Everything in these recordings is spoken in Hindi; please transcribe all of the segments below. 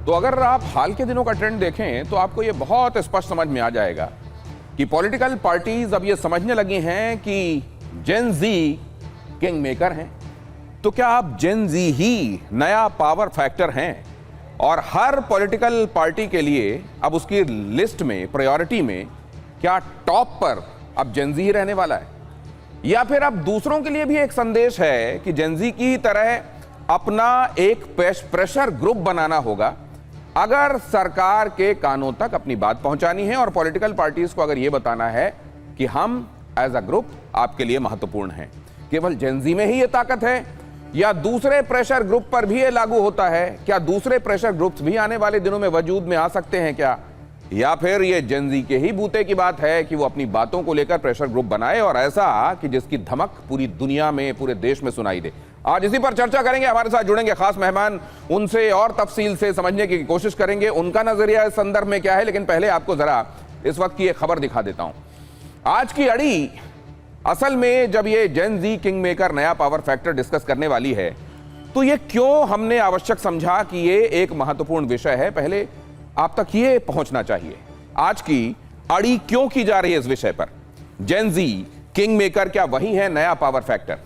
तो अगर आप हाल के दिनों का ट्रेंड देखें तो आपको यह बहुत स्पष्ट समझ में आ जाएगा कि पॉलिटिकल पार्टीज अब ये समझने लगी हैं कि जेन जी किंग मेकर हैं। तो क्या आप जेन जी ही नया पावर फैक्टर हैं और हर पॉलिटिकल पार्टी के लिए अब उसकी लिस्ट में, प्रायोरिटी में क्या टॉप पर अब जेन जी ही रहने वाला है, या फिर अब दूसरों के लिए भी एक संदेश है कि जेन जी की तरह अपना एक प्रेशर ग्रुप बनाना होगा अगर सरकार के कानों तक अपनी बात पहुंचानी है और पॉलिटिकल पार्टीज को अगर यह बताना है कि हम एज अ ग्रुप आपके लिए महत्वपूर्ण हैं। केवल जेन जी में ही यह ताकत है या दूसरे प्रेशर ग्रुप पर भी यह लागू होता है? क्या दूसरे प्रेशर ग्रुप्स भी आने वाले दिनों में वजूद में आ सकते हैं क्या, या फिर यह जेन जी के ही बूते की बात है कि वो अपनी बातों को लेकर प्रेशर ग्रुप बनाए और ऐसा कि जिसकी धमक पूरी दुनिया में, पूरे देश में सुनाई दे? आज इसी पर चर्चा करेंगे। हमारे साथ जुड़ेंगे खास मेहमान, उनसे और तफसील से समझने की कोशिश करेंगे उनका नजरिया इस संदर्भ में क्या है। लेकिन पहले आपको जरा इस वक्त की एक खबर दिखा देता हूं। आज की अड़ी असल में जब ये जेन जी किंग मेकर नया पावर फैक्टर डिस्कस करने वाली है तो ये क्यों हमने आवश्यक समझा कि ये एक महत्वपूर्ण विषय है, पहले आप तक ये पहुंचना चाहिए। आज की अड़ी क्यों की जा रही है इस विषय पर? जेन जी किंग मेकर क्या वही है नया पावर फैक्टर?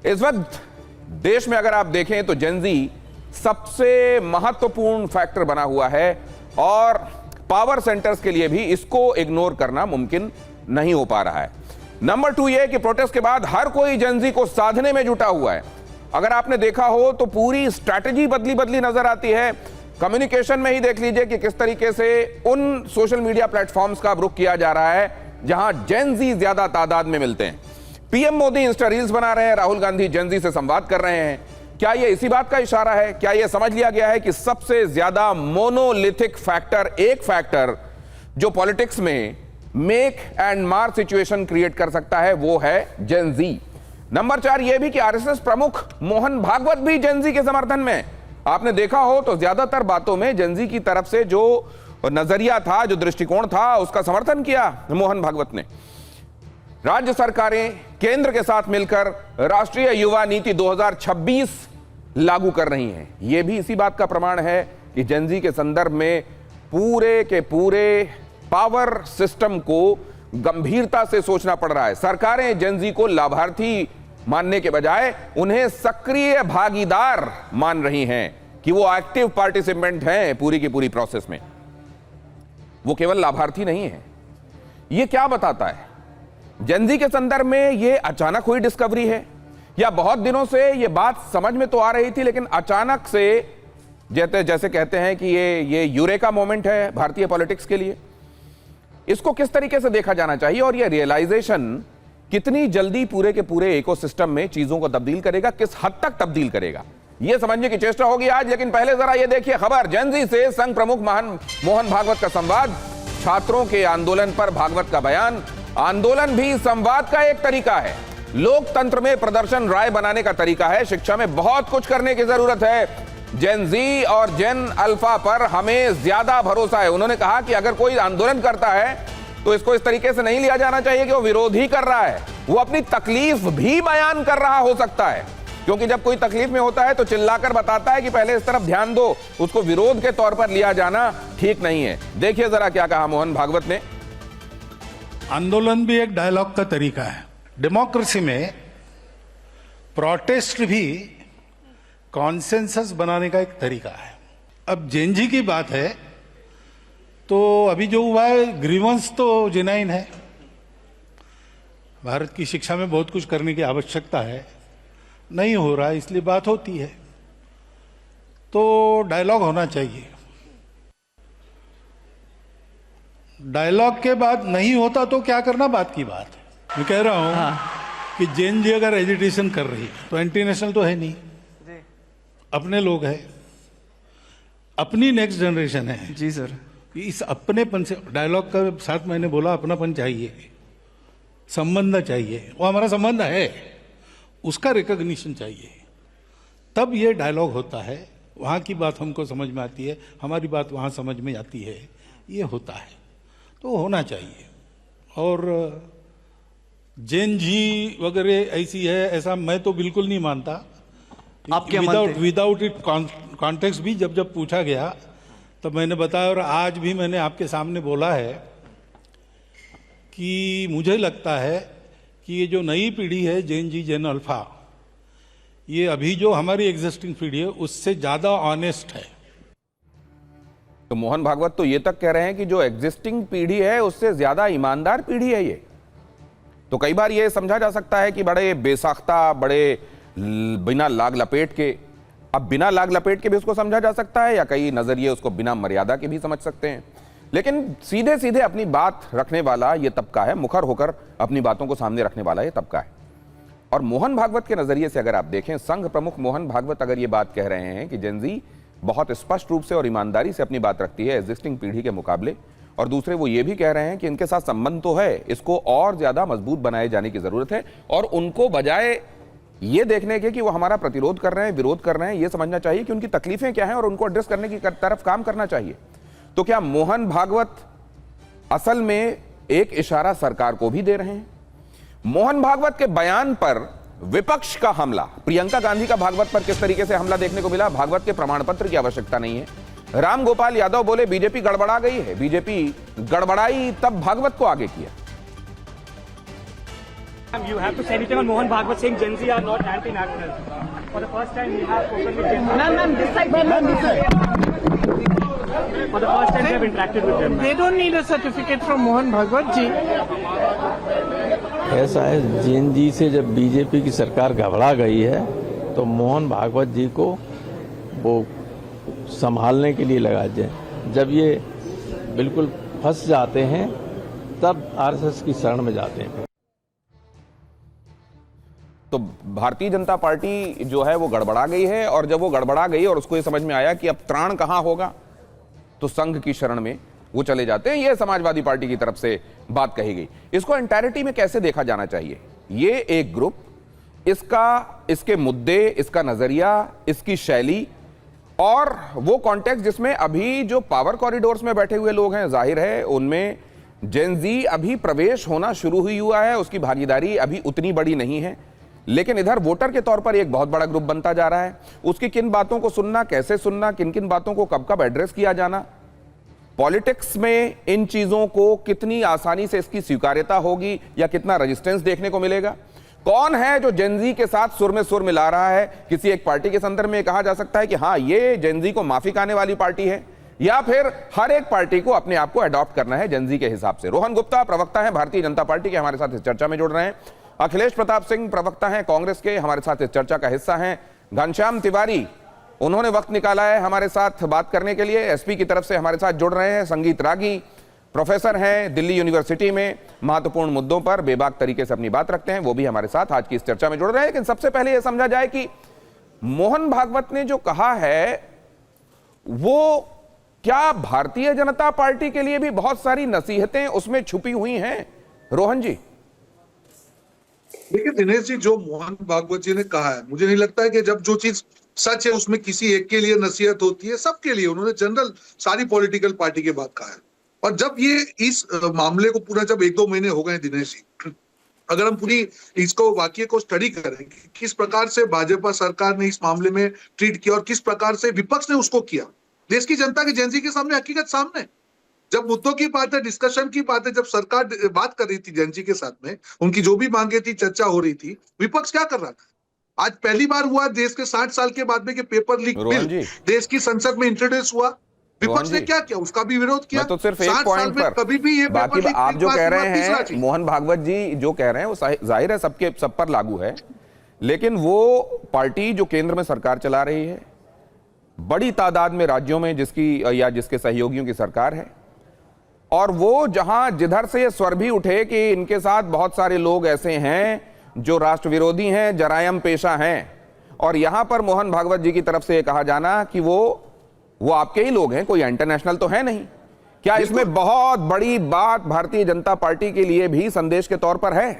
इस वक्त देश में अगर आप देखें तो जेन जी सबसे महत्वपूर्ण फैक्टर बना हुआ है और पावर सेंटर्स के लिए भी इसको इग्नोर करना मुमकिन नहीं हो पा रहा है। नंबर 2 यह कि प्रोटेस्ट के बाद हर कोई जेन जी को साधने में जुटा हुआ है। अगर आपने देखा हो तो पूरी स्ट्रैटेजी बदली बदली नजर आती है। कम्युनिकेशन में ही देख लीजिए कि किस तरीके से उन सोशल मीडिया प्लेटफॉर्म्स का रुख किया जा रहा है जहां जेन जी ज्यादा तादाद में मिलते हैं। पीएम मोदी इंस्टा रील्स बना रहे हैं, राहुल गांधी जेन जी से संवाद कर रहे हैं। क्या यह इसी बात का इशारा है? क्या यह समझ लिया गया है कि सबसे ज्यादा मोनोलिथिक फैक्टर, एक फैक्टर जो पॉलिटिक्स में मेक एंड मार सिचुएशन क्रिएट कर सकता है, वो है जेन जी? नंबर 4 यह भी कि आरएसएस प्रमुख मोहन भागवत भी जेन जी के समर्थन में। आपने देखा हो तो ज्यादातर बातों में जेन जी की तरफ से जो नजरिया था, जो दृष्टिकोण था, उसका समर्थन किया मोहन भागवत ने। राज्य सरकारें केंद्र के साथ मिलकर राष्ट्रीय युवा नीति 2026 लागू कर रही हैं। यह भी इसी बात का प्रमाण है कि जेन जी के संदर्भ में पूरे के पूरे पावर सिस्टम को गंभीरता से सोचना पड़ रहा है। सरकारें जेन जी को लाभार्थी मानने के बजाय उन्हें सक्रिय भागीदार मान रही हैं कि वो एक्टिव पार्टिसिपेंट हैं पूरी की पूरी प्रोसेस में, वो केवल लाभार्थी नहीं है। ये क्या बताता है? जेन जी के संदर्भ में ये अचानक हुई डिस्कवरी है या बहुत दिनों से ये बात समझ में तो आ रही थी लेकिन अचानक से जैसे कहते हैं कि ये यूरेका मोमेंट है भारतीय पॉलिटिक्स के लिए? इसको किस तरीके से देखा जाना चाहिए और ये रियलाइजेशन कितनी जल्दी पूरे के पूरे इकोसिस्टम में चीजों को तब्दील करेगा, किस हद तक तब्दील करेगा, यह समझने की चेष्टा होगी आज। लेकिन पहले जरा यह देखिए खबर, जेन जी से संघ प्रमुख मोहन भागवत का संवाद, छात्रों के आंदोलन पर भागवत का बयान। आंदोलन भी संवाद का एक तरीका है, लोकतंत्र में प्रदर्शन राय बनाने का तरीका है। शिक्षा में बहुत कुछ करने की जरूरत है। जेन जी और जेन अल्फा पर हमें ज्यादा भरोसा है। उन्होंने कहा कि अगर कोई आंदोलन करता है तो इसको इस तरीके से नहीं लिया जाना चाहिए कि वो विरोधी कर रहा है, वो अपनी तकलीफ भी बयान कर रहा हो सकता है। क्योंकि जब कोई तकलीफ में होता है तो चिल्लाकर बताता है कि पहले इस तरफ ध्यान दो, उसको विरोध के तौर पर लिया जाना ठीक नहीं है। देखिए जरा क्या कहा मोहन भागवत ने। आंदोलन भी एक डायलॉग का तरीका है। डेमोक्रेसी में प्रोटेस्ट भी कॉन्सेंसस बनाने का एक तरीका है। अब जेन जी की बात है तो अभी जो हुआ है ग्रीवेंस तो जेन्युइन है। भारत की शिक्षा में बहुत कुछ करने की आवश्यकता है, नहीं हो रहा है इसलिए बात होती है। तो डायलॉग होना चाहिए। डायलॉग के बाद नहीं होता तो क्या करना, बात की बात है। मैं कह रहा हूं कि जेन जी अगर एजिटेशन कर रही है तो एंटी नेशनल तो है नहीं, अपने लोग हैं, अपनी नेक्स्ट जनरेशन है। जी सर, इस अपनेपन से डायलॉग का साथ मैंने बोला अपनापन चाहिए, संबंध चाहिए, वो हमारा संबंध है, उसका रिकॉग्निशन चाहिए, तब ये डायलॉग होता है। वहाँ की बात हमको समझ में आती है, हमारी बात वहाँ समझ में आती है, ये होता है, तो होना चाहिए। और जेन जी वगैरह ऐसी है ऐसा मैं तो बिल्कुल नहीं मानता। आप क्या मानते हैं? विदाउट इट कॉन्टेक्स्ट भी जब पूछा गया तो मैंने बताया, और आज भी मैंने आपके सामने बोला है कि मुझे लगता है कि ये जो नई पीढ़ी है जेन जी जेन अल्फा, ये अभी जो हमारी एग्जिस्टिंग पीढ़ी है उससे ज्यादा ऑनेस्ट है। तो मोहन भागवत तो ये तक कह रहे हैं कि जो एग्जिस्टिंग पीढ़ी है उससे ज्यादा ईमानदार पीढ़ी है ये। तो कई बार ये समझा जा सकता है कि बड़े बेसाख्ता, बड़े बिना लाग लपेट के, अब बिना लाग लपेट के भी उसको समझा जा सकता है, या कई नजरिए उसको बिना मर्यादा के भी समझ सकते हैं। लेकिन सीधे सीधे अपनी बात रखने वाला ये तबका है, मुखर होकर अपनी बातों को सामने रखने वाला ये तबका है। और मोहन भागवत के नजरिए से अगर आप देखें, संघ प्रमुख मोहन भागवत अगर ये बात कह रहे हैं कि जेन जी बहुत स्पष्ट रूप से और ईमानदारी से अपनी बात रखती है एग्जिस्टिंग पीढ़ी के मुकाबले, और दूसरे वो ये भी कह रहे हैं कि इनके साथ संबंध तो है, इसको और ज्यादा मजबूत बनाए जाने की जरूरत है, और उनको बजाय ये देखने के कि वो हमारा प्रतिरोध कर रहे हैं, विरोध कर रहे हैं, ये समझना चाहिए कि उनकी तकलीफें क्या हैं और उनको एड्रेस करने की तरफ काम करना चाहिए। तो क्या मोहन भागवत असल में एक इशारा सरकार को भी दे रहे हैं? मोहन भागवत के बयान पर विपक्ष का हमला, प्रियंका गांधी का भागवत पर किस तरीके से हमला देखने को मिला? भागवत के प्रमाण पत्र की आवश्यकता नहीं है। राम गोपाल यादव बोले बीजेपी गड़बड़ा गई है, बीजेपी गड़बड़ाई तब भागवत को आगे किया। You have to say anything on Mohan Bhagwat saying Gen Z are not anti-national. For the first time we have spoken with Gen Z. Ma'am, this side. For the first time we have interacted with them. They don't need a certificate from Mohan Bhagwat ji. ऐसा है, जेन जी से जब बीजेपी की सरकार घबरा गई है तो मोहन भागवत जी को वो संभालने के लिए लगा जाए। जब ये बिल्कुल फंस जाते हैं तब आरएसएस की शरण में जाते हैं। तो भारतीय जनता पार्टी जो है वो गड़बड़ा गई है, और जब वो गड़बड़ा गई और उसको ये समझ में आया कि अब त्राण कहां होगा, तो संघ की शरण में वो चले जाते हैं। ये समाजवादी पार्टी की तरफ से बात कही गई। इसको एंटायरिटी में कैसे देखा जाना चाहिए? ये एक ग्रुप, इसके मुद्दे, इसका नजरिया, इसकी शैली, और वो कॉन्टेक्स्ट जिसमें अभी जो पावर कॉरिडोर्स में बैठे हुए लोग हैं, जाहिर है उनमें जेन जी अभी प्रवेश होना शुरू ही हुआ है, उसकी भागीदारी अभी उतनी बड़ी नहीं है, लेकिन इधर वोटर के तौर पर एक बहुत बड़ा ग्रुप बनता जा रहा है। उसकी किन बातों को सुनना, कैसे सुनना, किन किन बातों को कब कब एड्रेस किया जाना, पॉलिटिक्स में इन चीजों को कितनी आसानी से इसकी स्वीकार्यता होगी या कितना रेजिस्टेंस देखने को मिलेगा, कौन है जो जेन जी के साथ सुर में सुर मिला रहा है। किसी एक पार्टी के संदर्भ में कहा जा सकता है कि हाँ ये जेन जी को माफी खाने वाली पार्टी है, या फिर हर एक पार्टी को अपने आप को अडॉप्ट करना है जेन जी के हिसाब से। रोहन गुप्ता प्रवक्ता है भारतीय जनता पार्टी के, हमारे साथ इस चर्चा में जुड़ रहे हैं। अखिलेश प्रताप सिंह प्रवक्ता हैं कांग्रेस के, हमारे साथ इस चर्चा का हिस्सा हैं। घनश्याम तिवारी, उन्होंने वक्त निकाला है हमारे साथ बात करने के लिए, एसपी की तरफ से हमारे साथ जुड़ रहे हैं। संगीत रागी प्रोफेसर हैं दिल्ली यूनिवर्सिटी में, महत्वपूर्ण मुद्दों पर बेबाक तरीके से अपनी बात रखते हैं, वो भी हमारे साथ आज की इस चर्चा में जुड़ रहे हैं। लेकिन सबसे पहले यह समझा जाए कि मोहन भागवत ने जो कहा है वो क्या भारतीय जनता पार्टी के लिए भी बहुत सारी नसीहतें उसमें छुपी हुई हैं? रोहन जी। देखिए दिनेश जी, जो मोहन भागवत जी ने कहा है, मुझे नहीं लगता है कि जब जो चीज सच है उसमें किसी एक के लिए नसीहत होती है, सबके लिए उन्होंने जनरल सारी पॉलिटिकल पार्टी के बात कहा है। और जब ये इस मामले को पूरा जब 1-2 महीने हो गए दिनेश जी, अगर हम पूरी इसको वाकये को स्टडी करें कि किस प्रकार से भाजपा सरकार ने इस मामले में ट्रीट किया और किस प्रकार से विपक्ष ने उसको किया, देश की जनता के जेन जी के सामने हकीकत सामने। जब मुद्दों की बात है, डिस्कशन की बात है, जब सरकार बात कर रही थी जेन जी के साथ में, उनकी जो भी मांगे थी, चर्चा हो रही थी, विपक्ष क्या कर रहा था? आज पहली बार हुआ देश के 60 साल के बाद में कि पेपर लीक बिल देश की संसद में इंट्रोड्यूस हुआ। विपक्ष ने क्या किया? उसका भी विरोध किया। तो सिर्फ एक पॉइंट पर कभी भी ये बाकी आप जो कह रहे हैं, मोहन भागवत जी जो कह रहे हैं वो जाहिर है सबके सब पर लागू है, लेकिन वो पार्टी जो केंद्र में सरकार चला रही है, बड़ी तादाद में राज्यों में जिसकी या जिसके सहयोगियों की सरकार है, और वो जहां जिधर से ये स्वर भी उठे कि इनके साथ बहुत सारे लोग ऐसे हैं जो राष्ट्र विरोधी हैं, जरायम पेशा हैं, और यहां पर मोहन भागवत जी की तरफ से ये कहा जाना कि वो आपके ही लोग हैं, कोई इंटरनेशनल तो है नहीं, क्या इसमें बहुत बड़ी बात भारतीय जनता पार्टी के लिए भी संदेश के तौर पर है?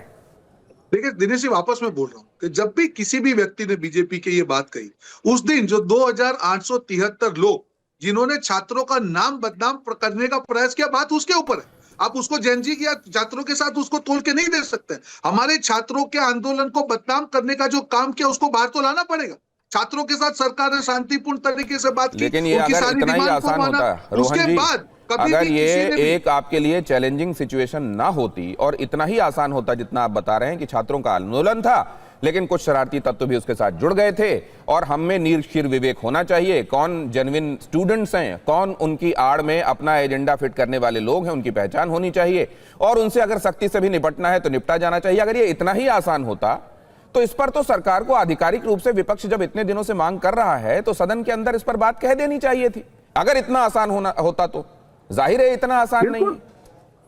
देखिए दिनेश जी, वापस मैं बोल रहा हूं कि जब भी किसी भी व्यक्ति ने बीजेपी की ये बात कही, उस दिन जो 2873 लोग जिन्होंने छात्रों का नाम बदनाम करने का प्रयास किया, बात उसके ऊपर है। आप उसको जेन जी या छात्रों के साथ उसको तोल के नहीं दे सकते। हमारे छात्रों के आंदोलन को बदनाम करने का जो काम किया उसको बाहर तो लाना पड़ेगा। छात्रों के साथ सरकार ने शांतिपूर्ण तरीके से बात की, लेकिन ये उनकी अगर सारी इतना ही डिमांड को आसान माना। होता रोहन उसके जी, बाद कभी अगर भी ये किसी ने भी एक आपके लिए चैलेंजिंग सिचुएशन ना होती और इतना ही आसान होता जितना आप बता रहे हैं कि छात्रों का आंदोलन था लेकिन कुछ शरारती तत्व भी उसके साथ जुड़ गए थे और हम में नीरक्षीर विवेक होना चाहिए, कौन जेन्युइन स्टूडेंट्स हैं, कौन उनकी आड़ में अपना एजेंडा फिट करने वाले लोग हैं, उनकी पहचान होनी चाहिए और उनसे अगर सख्ती से भी निपटना है तो निपटा जाना चाहिए। अगर ये इतना ही आसान होता तो इस पर तो सरकार को आधिकारिक रूप से विपक्ष जब इतने दिनों से मांग कर रहा है तो सदन के अंदर इस पर बात कह देनी चाहिए थी। अगर इतना आसान होता तो जाहिर है इतना आसान नहीं है।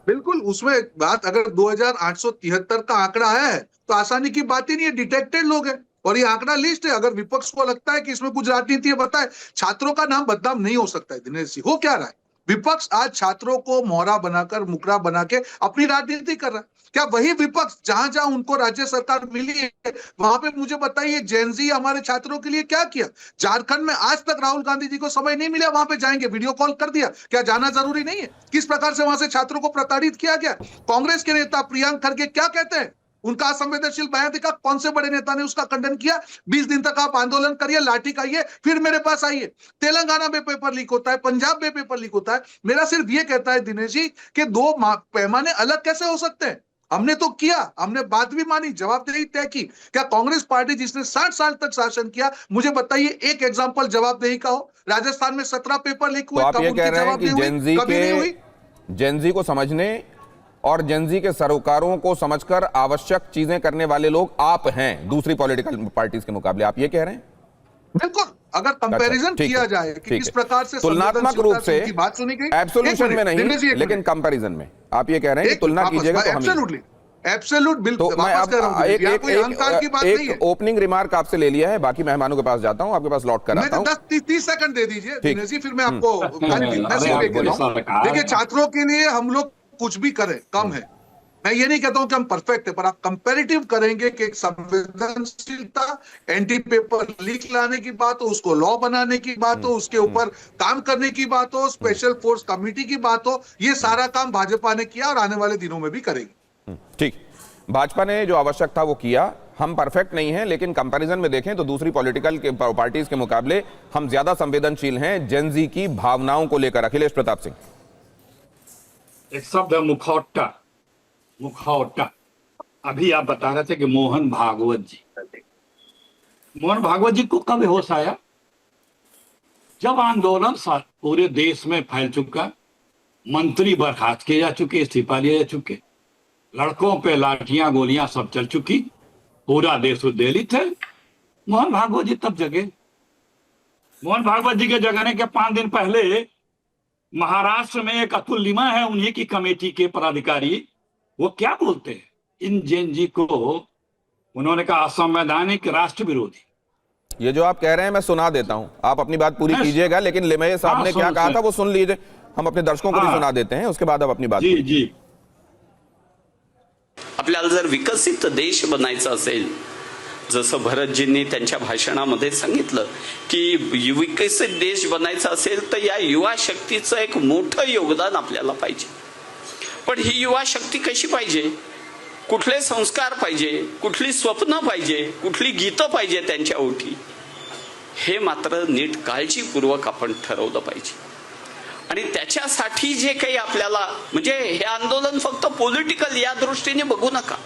बिल्कुल, उसमें बात अगर 2873 का आंकड़ा है तो आसानी की बात ही नहीं है, डिटेक्टेड लोग हैं और ये आंकड़ा लिस्ट है। अगर विपक्ष को लगता है कि इसमें कुछ राजनीति है, बताए, छात्रों का नाम बदनाम नहीं हो सकता है। दिनेश जी, हो क्या रहा है? विपक्ष आज छात्रों को मोहरा बनाकर, मुकरा बना के अपनी राजनीति कर रहा है। क्या वही विपक्ष जहां जहां उनको राज्य सरकार मिली है वहां पे मुझे बताइए जेनजी हमारे छात्रों के लिए क्या किया? झारखंड में आज तक राहुल गांधी जी को समय नहीं मिला, वहां पे जाएंगे, वीडियो कॉल कर दिया, क्या जाना जरूरी नहीं है? किस प्रकार से वहां से छात्रों को प्रताड़ित किया गया? कांग्रेस के नेता प्रियंक खड़गे क्या कहते हैं? उनका असंवेदनशील बयान देखा, कौन से बड़े नेता ने उसका खंडन किया? 20 दिन तक आप आंदोलन करिए, लाठी खाइए, फिर मेरे पास आइए। तेलंगाना में पेपर लीक होता है, पंजाब में पेपर लीक होता है। मेरा सिर्फ ये कहता है दिनेश जी कि दो पैमाने अलग कैसे हो सकते हैं? हमने तो किया, हमने बात भी मानी, जवाबदेही तय की। क्या कांग्रेस पार्टी जिसने 60 साल तक शासन किया, मुझे बताइए एक एग्जांपल जवाबदेही का हो? राजस्थान में 17 पेपर लीक हुए, तो आप कब ये उनकी कह रहे हैं कि जवाबदेही हुई? कभी नहीं हुई। जेनजी को समझने और जेनजी के सरोकारों को समझकर आवश्यक चीजें करने वाले लोग आप हैं दूसरी पॉलिटिकल पार्टीज के मुकाबले, आप ये कह रहे हैं? बिल्कुल, अगर कंपैरिजन ठीक किया है, जाए कि ठीक किस है। प्रकार से तुलनात्मक रूप से उनकी बात सुनी गई, एब्सोल्यूशन में नहीं लेकिन कंपैरिजन में आप ये कह रहे हैं कि तुलना कीजिएगा तो हम एब्सोल्युटली एब्सोल्यूट बिल्कुल तो मैं वापस कह रहा हूं, एक ओपनिंग रिमार्क आपसे ले लिया है, बाकी मेहमानों के पास जाता हूं, आपके पास लौट कर आता हूं। 10-30 सेकंड दे दीजिए दिनेश जी, फिर मैं आपको देखिए, छात्रों के लिए हम लोग कुछ भी करें कम है। मैं ये नहीं कहता हूं कि हम परफेक्ट है, पर आप कंपैरेटिव करेंगे कि एक संवेदनशीलता, एंटी पेपर लीक लाने की बात हो, उसको लॉ बनाने की बात हो, उसके ऊपर काम करने की बात हो, स्पेशल फोर्स कमेटी की बात हो, ये सारा काम भाजपा ने किया और आने वाले दिनों में भी करेगी। ठीक, भाजपा ने जो आवश्यक था वो किया। हम परफेक्ट नहीं हैं लेकिन कंपैरिजन में देखें तो दूसरी पॉलिटिकल पार्टीज के मुकाबले हम ज्यादा संवेदनशील हैं जेनजी की भावनाओं को लेकर। अखिलेश प्रताप सिंह। एक शब्द है मुखौटा, मुखौटा। अभी आप बता रहे थे कि मोहन भागवत जी को कब होश आया? जब आंदोलन पूरे देश में फैल चुका, मंत्री बर्खास्त किए जा चुके, इस्तीफा लिए जा चुके, लड़कों पे लाठियां गोलियां सब चल चुकी, पूरा देश उद्वेलित है। मोहन भागवत जी तब जगे। मोहन भागवत जी के जगने के 5 दिन पहले महाराष्ट्र में एक अतुल लिमा है, उन्हीं की कमेटी के पदाधिकारी, वो क्या बोलते हैं इन जैन जी को? उन्होंने कहा असंवैधानिक, राष्ट्र विरोधी। ये जो आप कह रहे हैं मैं सुना देता हूं, आप अपनी बात पूरी कीजिएगा, लेकिन लिमये साहब ने क्या कहा था वो सुन लीजिए, हम अपने दर्शकों को भी सुना देते हैं, उसके बाद आप अपनी बात। जी, आपल्याला जर विकसित देश बनायचा असेल, जसं भरतजींनी त्यांच्या भाषणामध्ये सांगितलं की विकसित देश बनायचा असेल तर या युवा शक्तीचं एक मोठं योगदान आपल्याला पाहिजे। पण ही युवा शक्ती कशी पाहिजे, कुठले संस्कार पाहिजे, कुठली स्वप्न पाहिजे, कुठली गीतं पाहिजे त्यांच्या ओठी, हे मात्र नीट काळजीपूर्वक आपण ठरवलं पाहिजे। आणि त्याच्यासाठी जे काही आपल्याला, म्हणजे हे आंदोलन फक्त पॉलिटिकल या दृष्टीने बघू नका,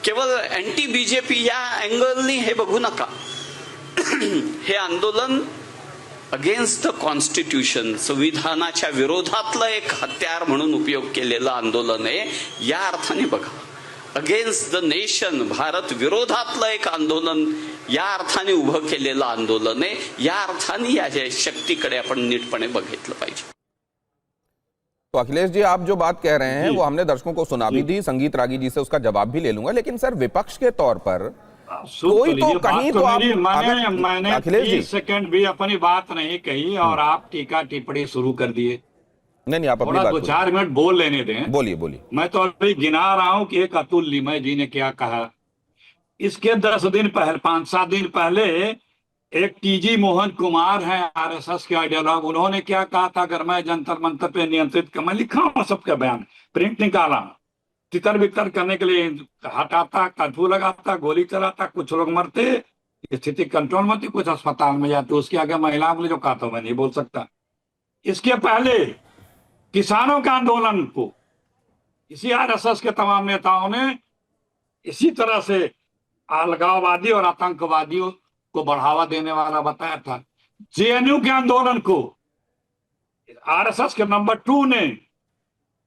केवळ अँटी बीजेपी या अँगलनी हे बघू नका। हे आंदोलन अगेन्स्ट द कॉन्स्टिट्यूशन, संविधानाच्या विरोधातलं एक हत्यार म्हणून उपयोग केलेलं आंदोलन आहे, या अर्थाने बघा। अगेन्स्ट द नेशन, भारत विरोधातलं एक आंदोलन या अर्थाने उभं केलेलं आंदोलन आहे, या अर्थाने या शक्तीकडे आपण नीटपणे बघितलं पाहिजे। तो अखिलेश जी, आप जो बात कह रहे हैं वो हमने दर्शकों को सुना भी दी, संगीत रागी जी से उसका जवाब भी ले लूंगा, लेकिन सर विपक्ष के तौर पर कोई तो कहीं तो आप मैंने अखिलेश जी 30 सेकंड भी अपनी बात नहीं कही और आप टीका टिप्पणी शुरू कर दिए। नहीं, आप अपनी बात 2-4 मिनट बोल लेने दें। बोलिए। मैं तो अभी गिना रहा हूं कि एक अतुल लिमये जी ने क्या कहा। इसके 10 दिन पहले, 5-7 दिन पहले एक टीजी मोहन कुमार हैं, आरएसएस के आइडियोलॉग, उन्होंने क्या कहा था? अगर मैं जंतर मंतर पे नियंत्रित कर, मैं लिखा हूं सबका बयान, प्रिंट निकाला, तितर बितर करने के लिए हटाता, कर्फ्यू लगाता, गोली चलाता, कुछ लोग मरते, स्थिति कंट्रोल में थी, कुछ अस्पताल में जाते, उसके आगे महिलाओं के लिए जो कहा था मैं नहीं बोल सकता। इसके पहले किसानों के आंदोलन को इसी आरएसएस के तमाम नेताओं ने इसी तरह से अलगाववादी और आतंकवादियों को बढ़ावा देने वाला बताया था। जेएनयू के आंदोलन को आरएसएस के नंबर 2 ने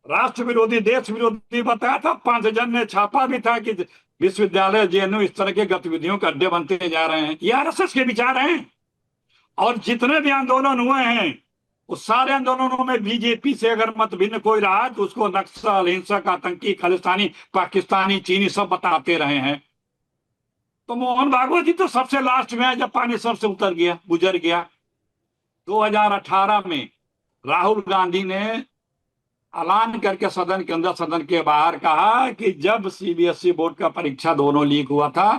राष्ट्र विरोधी, देश विरोधी बताया था। 5 जन ने छापा भी था कि विश्वविद्यालय जेएनयू इस तरह के गतिविधियों के अड्डे बनते जा रहे हैं। ये आरएसएस के विचार हैं। और जितने भी आंदोलन हुए हैं उस सारे आंदोलनों में बीजेपी से अगर मत भिन्न कोई रहा तो उसको नक्सल, हिंसक, आतंकी, खालिस्तानी, पाकिस्तानी, चीनी सब बताते रहे हैं। तो मोहन भागवत जी तो सबसे लास्ट में है, जब पानी सर से उतर गया, गुजर गया। 2018 में राहुल गांधी ने ऐलान करके सदन के अंदर, सदन के बाहर कहा कि जब सीबीएसई बोर्ड का परीक्षा दोनों लीक हुआ था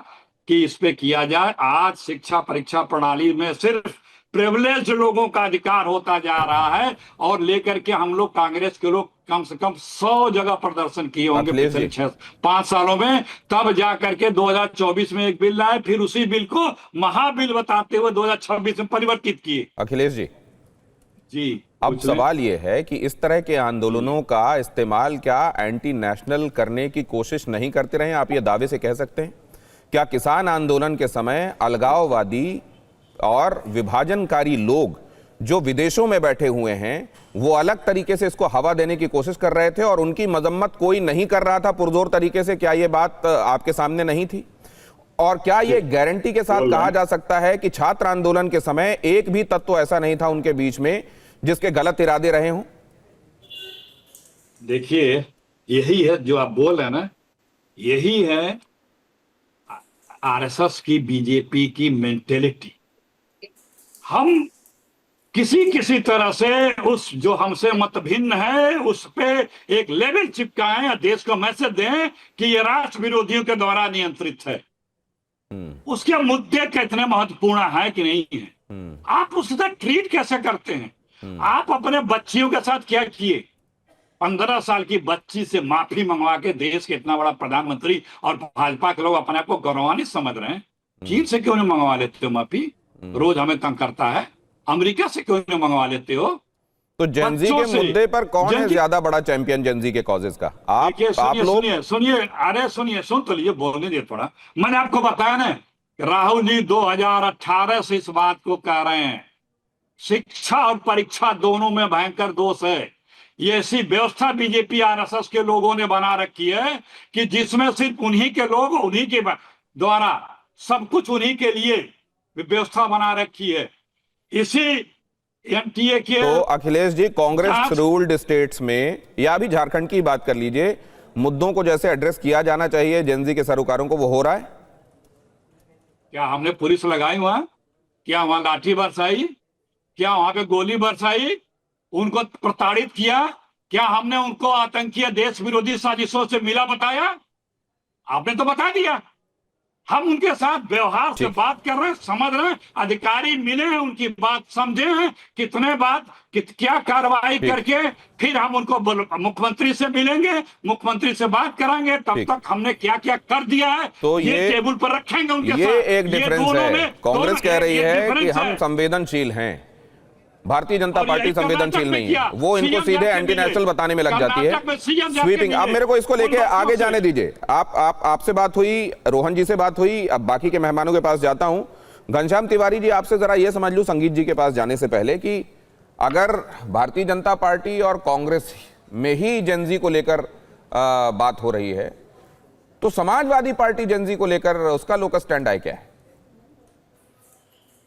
कि इस पे किया जाए। आज शिक्षा परीक्षा प्रणाली में सिर्फ प्रिविलेज लोगों का अधिकार होता जा रहा है, और लेकर के हम लोग कांग्रेस के लोग कम से कम 100 जगह प्रदर्शन किए होंगे पिछले 5 सालों में। तब जाकर के 2024 में एक बिल लाए, फिर उसी बिल को महाबिल बताते हुए 2026 में परिवर्तित किए। अखिलेश जी, अब पूछ रहे? सवाल यह है कि इस तरह के आंदोलनों का इस्तेमाल क्या एंटी नेशनल करने की कोशिश नहीं करते रहे? आप ये दावे से कह सकते हैं? क्या किसान आंदोलन के समय अलगाववादी और विभाजनकारी लोग जो विदेशों में बैठे हुए हैं वो अलग तरीके से इसको हवा देने की कोशिश कर रहे थे और उनकी मजम्मत कोई नहीं कर रहा था पुरजोर तरीके से? क्या ये बात आपके सामने नहीं थी? और क्या ये गारंटी के साथ कहा जा सकता है कि छात्र आंदोलन के समय एक भी तत्व ऐसा नहीं था उनके बीच में जिसके गलत इरादे रहे हों? देखिए, यही है जो आप बोल रहे हैं ना, यही है आरएसएस की, बीजेपी की मेंटेलिटी। हम किसी तरह से उस जो हमसे मत भिन्न है उस पे एक लेवल चिपकाएं या देश को मैसेज दें कि ये राष्ट्र विरोधियों के द्वारा नियंत्रित है। उसके मुद्दे कितने महत्वपूर्ण है कि नहीं है, आप उससे ट्रीट कैसे करते हैं? आप अपने बच्चियों के साथ क्या किए? 15 साल की बच्ची से माफी मंगवा के देश के इतना बड़ा प्रधानमंत्री और भाजपा के लोग अपने आप को गौरवान्वित समझ रहे हैं। चीन से क्यों नहीं मंगवा लेते हो माफी? रोज हमें तंग करता है। अमेरिका से क्यों नहीं मंगवा लेते हो? तो जेनजी के मुद्दे पर कौन है ज्यादा बड़ा चैंपियन जेनजी के कॉजेज का? आप लोग सुनिए, अरे सुनिए, सुन तो लीजिए, बोलने दे थोड़ा। मैंने आपको बताया ना, राहुल जी 2018 से इस बात को कह रहे हैं शिक्षा और परीक्षा दोनों में भयंकर दोष है। ये ऐसी व्यवस्था बीजेपी आरएसएस के लोगों ने बना रखी है कि जिसमें सिर्फ उन्हीं के लोग, उन्हीं के द्वारा सब कुछ उन्हीं के लिए व्यवस्था बना रखी है। इसी एनटीए के तो अखिलेश जी, कांग्रेस रूल्ड स्टेट्स में या भी झारखंड की बात कर लीजिए, मुद्दों को जैसे एड्रेस किया जाना चाहिए जेनजी के सरोकारों को, वो हो रहा है? क्या हमने पुलिस लगाई वहां? क्या वहां लाठी बरसाई? क्या वहां पे गोली बरसाई? उनको प्रताड़ित किया? क्या हमने उनको आतंकी देश विरोधी साजिशों से मिला बताया? आपने तो बता दिया। हम उनके साथ व्यवहार से बात कर रहे हैं, समझ रहे हैं, अधिकारी मिले हैं, उनकी बात समझे हैं, कितने बात क्या कार्रवाई करके फिर हम उनको मुख्यमंत्री से मिलेंगे, मुख्यमंत्री से बात कराएंगे। तब तक हमने क्या क्या कर दिया है तो ये टेबल पर रखेंगे उनके साथ। ये एक डिफरेंस है। कांग्रेस कह रही है कि हम संवेदनशील हैं, भारतीय जनता पार्टी संवेदनशील नहीं है। वो इनको सीधे एंटी नेशनल बताने में लग जाती है, स्वीपिंग। अब मेरे को इसको लेके आगे जाने दीजिए। आपसे बात हुई, रोहन जी से बात हुई, अब बाकी के मेहमानों के पास जाता हूं। घनश्याम तिवारी जी, आपसे जरा ये समझ लूं संगीत जी के पास जाने से पहले कि अगर भारतीय जनता पार्टी और कांग्रेस में ही जेनजी को लेकर बात हो रही है, तो समाजवादी पार्टी जेनजी को लेकर उसका लोकस स्टैंड है क्या है?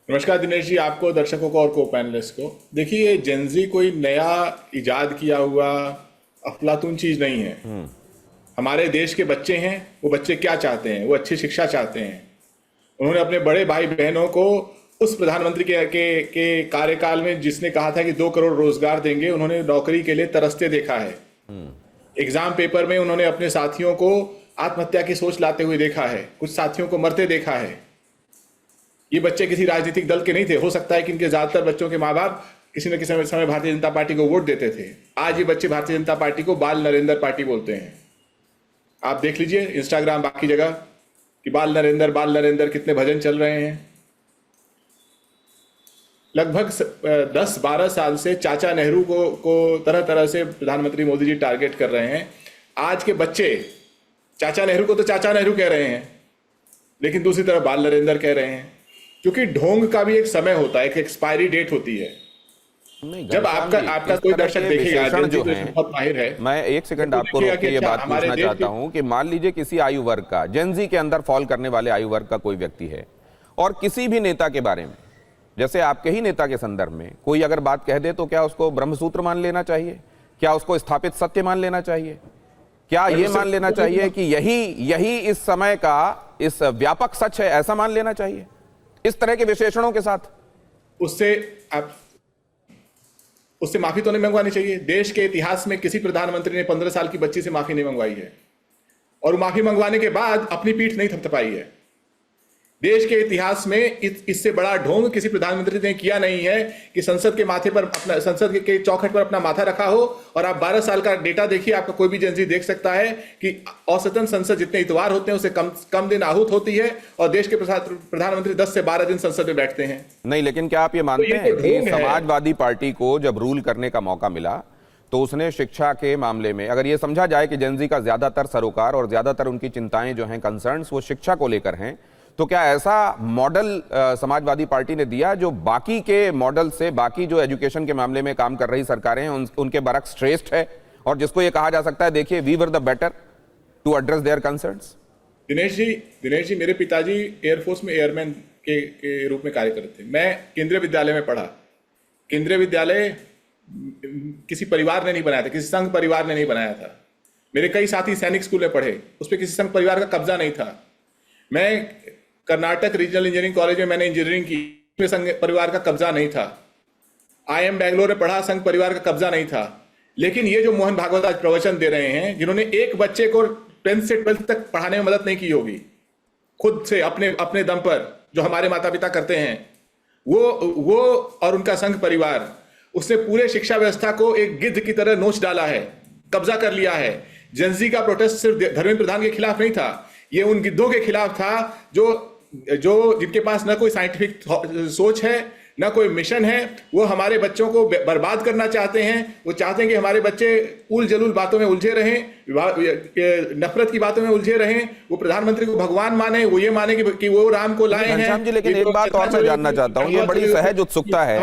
नमस्कार दिनेश जी, आपको, दर्शकों को और को पैनलिस्ट को। देखिए, जेनजी कोई नया इजाद किया हुआ अफलातून चीज नहीं है। हमारे देश के बच्चे हैं, वो बच्चे क्या चाहते हैं? वो अच्छी शिक्षा चाहते हैं। उन्होंने अपने बड़े भाई बहनों को उस प्रधानमंत्री के कार्यकाल में जिसने कहा था कि 2 करोड़ रोजगार देंगे, उन्होंने नौकरी के लिए तरसते देखा है। एग्जाम पेपर में उन्होंने अपने साथियों को आत्महत्या की सोच लाते हुए देखा है, कुछ साथियों को मरते देखा है। ये बच्चे किसी राजनीतिक दल के नहीं थे। हो सकता है कि इनके ज्यादातर बच्चों के माँ बाप किसी न किसी समय भारतीय जनता पार्टी को वोट देते थे। आज ये बच्चे भारतीय जनता पार्टी को बाल नरेंद्र पार्टी बोलते हैं। आप देख लीजिए इंस्टाग्राम, बाकी जगह कि बाल नरेंद्र कितने भजन चल रहे हैं। लगभग 10-12 साल से चाचा नेहरू को तरह तरह से प्रधानमंत्री मोदी जी टारगेट कर रहे हैं। आज के बच्चे चाचा नेहरू को तो चाचा नेहरू कह रहे हैं, लेकिन दूसरी तरफ बाल नरेंद्र कह रहे हैं, क्योंकि ढोंग का भी एक समय होता है, एक एक्सपायरी डेट होती है। जब आपका कोई दर्शक देखेगा जो बहुत माहिर है, मैं एक सेकंड आपको रोक के ये बात पूछना चाहता हूं कि मान लीजिए किसी आयु वर्ग का, जेनजी के अंदर फॉल करने वाले आयु वर्ग का कोई व्यक्ति है और किसी भी नेता के बारे में, जैसे आपके ही नेता के संदर्भ में कोई अगर बात कह दे, तो क्या उसको ब्रह्मसूत्र मान लेना चाहिए? क्या उसको स्थापित सत्य मान लेना चाहिए? क्या ये मान लेना चाहिए कि यही इस समय का इस व्यापक सच है, ऐसा मान लेना चाहिए इस तरह के विशेषणों के साथ? उससे माफी तो नहीं मंगवानी चाहिए। देश के इतिहास में किसी प्रधानमंत्री ने 15 साल की बच्ची से माफी नहीं मंगवाई है, और माफी मंगवाने के बाद अपनी पीठ नहीं थपथपाई है। देश के इतिहास में इससे बड़ा ढोंग किसी प्रधानमंत्री ने किया नहीं है कि संसद के माथे पर अपना, संसद के चौखट पर अपना माथा रखा हो। और आप 12 साल का डेटा देखिए, आपका कोई भी जेनजी देख सकता है कि औसतन संसद जितने इतवार होते हैं उससे कम दिन आहूत होती है, और देश के प्रधानमंत्री 10 से 12 दिन संसद में बैठते हैं। नहीं, लेकिन क्या आप ये मानते हैं कि समाजवादी पार्टी को जब रूल करने का मौका मिला तो उसने शिक्षा के मामले में, अगर ये समझा जाए कि जेनजी का ज्यादातर सरोकार और ज्यादातर उनकी चिंताएं जो हैं, कंसर्न्स, वो शिक्षा को लेकर हैं, तो क्या ऐसा मॉडल समाजवादी पार्टी ने दिया जो बाकी के मॉडल से, बाकी जो एजुकेशन के मामले में काम कर रही सरकारें हैं उनके बरक्स श्रेष्ठ है, और जिसको ये कहा जा सकता है देखिए we were the better to address their concerns? Dinesh ji, मेरे पिताजी एयरफोर्स में एयरमैन के रूप में कार्य करते थे। मैं केंद्रीय विद्यालय में पढ़ा। केंद्रीय विद्यालय किसी परिवार ने नहीं बनाया था, किसी संघ परिवार ने नहीं बनाया था। मेरे कई साथी सैनिक स्कूल में पढ़े, उस पर किसी संघ परिवार का कब्जा नहीं था। मैं कर्नाटक रीजनल इंजीनियरिंग कॉलेज में मैंने इंजीनियरिंग की, उसमें संघ परिवार का कब्जा नहीं था। IIM बैंगलोर में पढ़ा, संघ परिवार का कब्जा नहीं था। लेकिन ये जो मोहन भागवत आज प्रवचन दे रहे हैं, जिन्होंने एक बच्चे को 10th से 12th तक पढ़ाने में मदद नहीं की होगी, खुद से अपने दम पर, जो हमारे माता पिता करते हैं, वो और उनका संघ परिवार, उसने पूरे शिक्षा व्यवस्था को एक गिद्ध की तरह नोच डाला है, कब्जा कर लिया है। जेनजी का प्रोटेस्ट सिर्फ धर्मेंद्र प्रधान के खिलाफ नहीं था, ये उन गिद्धों के खिलाफ था जो जिनके पास न कोई साइंटिफिक सोच है, न कोई मिशन है। वो हमारे बच्चों को बर्बाद करना चाहते हैं। वो चाहते हैं कि हमारे बच्चे उल जलूल बातों में उलझे रहें, नफरत की बातों में उलझे रहें। वो प्रधानमंत्री को भगवान माने, वो ये माने कि वो राम को लाए हैं। जी, लेकिन एक बात और मैं जानना चाहता हूँ, ये बड़ी सहज उत्सुकता है